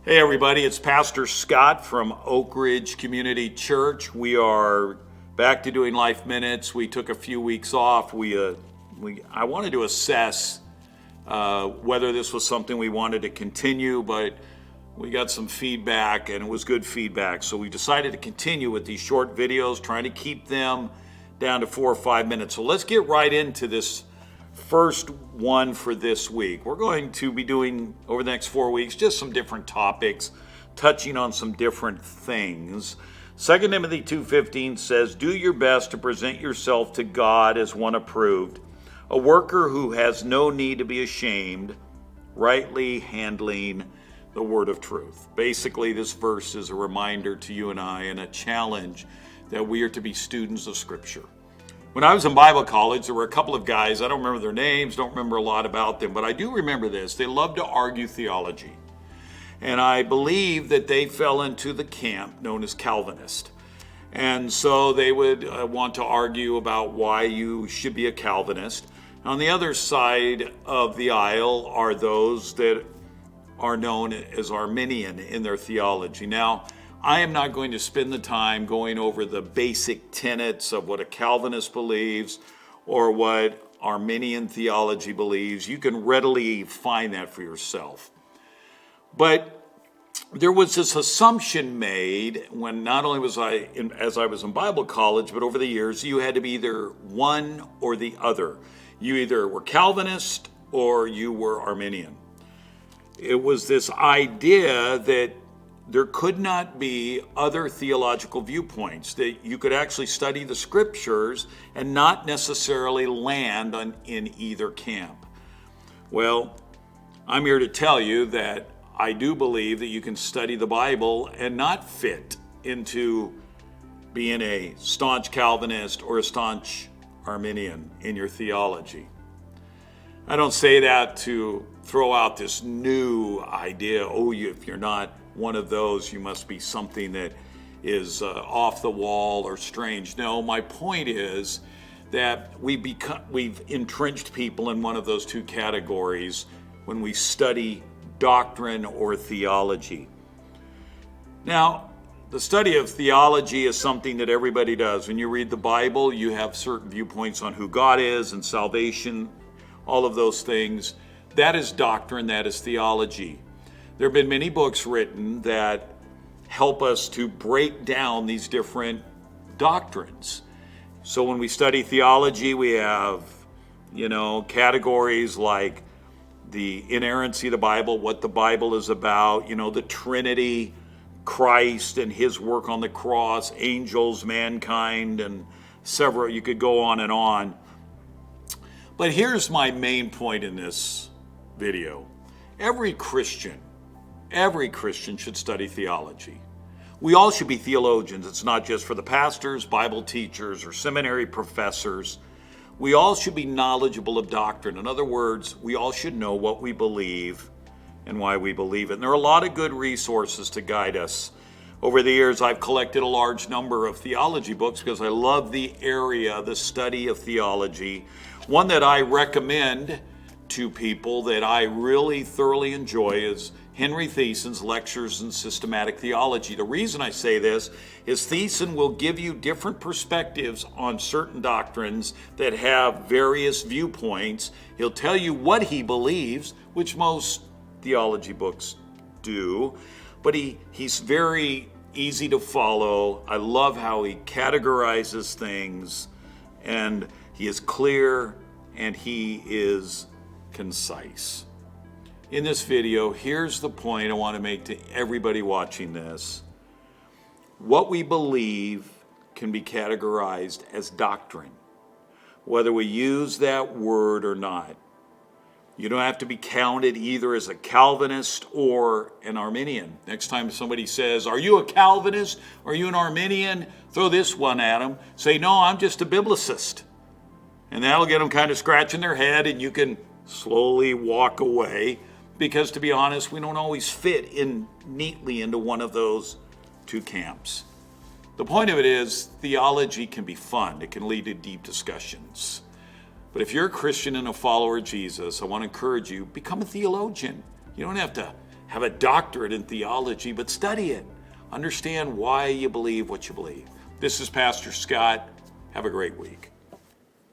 Hey everybody, it's Pastor Scott from Oak Ridge Community Church. We are back to doing Life Minutes. We took a few weeks off. I wanted to assess whether this was something we wanted to continue, but we got some feedback and it was good feedback. So we decided to continue with these short videos, trying to keep them down to 4 or 5 minutes. So let's get right into this first one for this week. We're going to be doing, over the next 4 weeks, just some different topics, touching on some different things. 2 Timothy 2:15 says, "Do your best to present yourself to God as one approved, a worker who has no need to be ashamed, rightly handling the word of truth." Basically, this verse is a reminder to you and I and a challenge that we are to be students of Scripture. When I was in Bible college, there were a couple of guys, I don't remember their names, don't remember a lot about them, but I do remember this. They loved to argue theology. And I believe that they fell into the camp known as Calvinist. And so they would want to argue about why you should be a Calvinist. On the other side of the aisle are those that are known as Arminian in their theology. Now, I am not going to spend the time going over the basic tenets of what a Calvinist believes or what Arminian theology believes. You can readily find that for yourself. But there was this assumption made when not only was as I was in Bible college, but over the years, you had to be either one or the other. You either were Calvinist or you were Arminian. It was this idea that there could not be other theological viewpoints, that you could actually study the Scriptures and not necessarily land in either camp. Well, I'm here to tell you that I do believe that you can study the Bible and not fit into being a staunch Calvinist or a staunch Arminian in your theology. I don't say that to throw out this new idea, if you're not one of those, you must be something that is off the wall or strange. No, my point is that we've entrenched people in one of those two categories when we study doctrine or theology. Now, the study of theology is something that everybody does. When you read the Bible, you have certain viewpoints on who God is and salvation, all of those things. That is doctrine, that is theology. There have been many books written that help us to break down these different doctrines. So when we study theology, we have, categories like the inerrancy of the Bible, what the Bible is about, the Trinity, Christ and his work on the cross, angels, mankind, and several, you could go on and on. But here's my main point in this video. Every Christian should study theology. We all should be theologians. It's not just for the pastors, Bible teachers, or seminary professors. We all should be knowledgeable of doctrine. In other words, we all should know what we believe and why we believe it. And there are a lot of good resources to guide us. Over the years, I've collected a large number of theology books because I love the area, the study of theology. One that I recommend to people that I really thoroughly enjoy is Henry Thiessen's Lectures in Systematic Theology. The reason I say this is Thiessen will give you different perspectives on certain doctrines that have various viewpoints. He'll tell you what he believes, which most theology books do, but he's very easy to follow. I love how he categorizes things, and he is clear and he is concise. In this video, here's the point I want to make to everybody watching this. What we believe can be categorized as doctrine, whether we use that word or not. You don't have to be counted either as a Calvinist or an Arminian. Next time somebody says, "Are you a Calvinist? Are you an Arminian?" Throw this one at them. Say, "No, I'm just a biblicist." And that'll get them kind of scratching their head, and you can slowly walk away. Because to be honest, we don't always fit in neatly into one of those two camps. The point of it is, theology can be fun. It can lead to deep discussions. But if you're a Christian and a follower of Jesus, I want to encourage you, become a theologian. You don't have to have a doctorate in theology, but study it. Understand why you believe what you believe. This is Pastor Scott. Have a great week.